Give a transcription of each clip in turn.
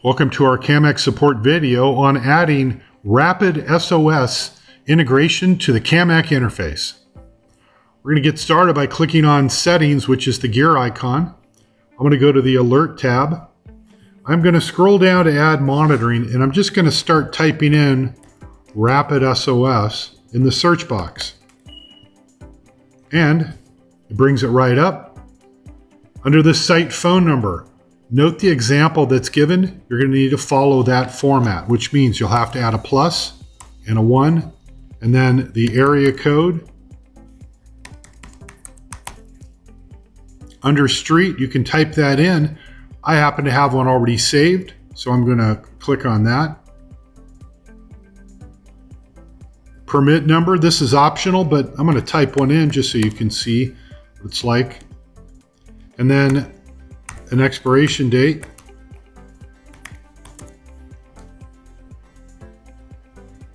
Welcome to our Camect support video on adding RapidSOS integration to the Camect interface. We're going to get started by clicking on Settings, which is the gear icon. I'm going to go to the Alert tab. I'm going to scroll down to Add Monitoring, and I'm just going to start typing in RapidSOS in the search box. And it brings it right up. Under the site phone number, note the example that's given. You're going to need to follow that format, which means you'll have to add a plus and a 1, and then the area code. Under street, you can type that in. I happen to have one already saved, so I'm going to click on that. Permit number, this is optional, but I'm going to type one in just so you can see what it's like. And then an expiration date.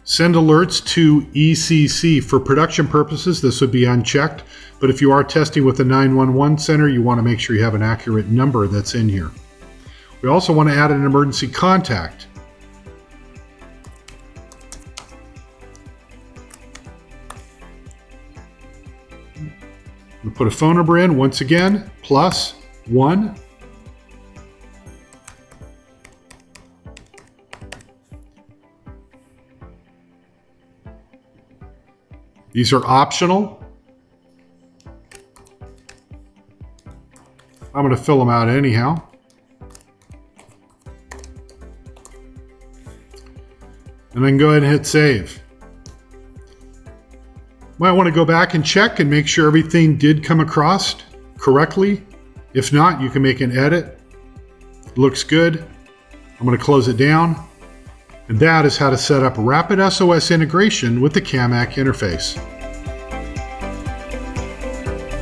Send alerts to ECC. For production purposes, this would be unchecked, but if you are testing with a 911 center, you want to make sure you have an accurate number that's in here. We also want to add an emergency contact. We put a phone number in, once again, plus 1. These are optional. I'm going to fill them out anyhow. And then go ahead and hit save. Might want to go back and check and make sure everything did come across correctly. If not, you can make an edit. Looks good. I'm going to close it down. And that is how to set up RapidSOS integration with the Camect interface.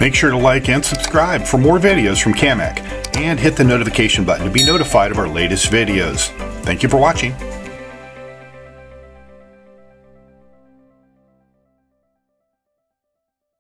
Make sure to like and subscribe for more videos from Camect, and hit the notification button to be notified of our latest videos. Thank you for watching.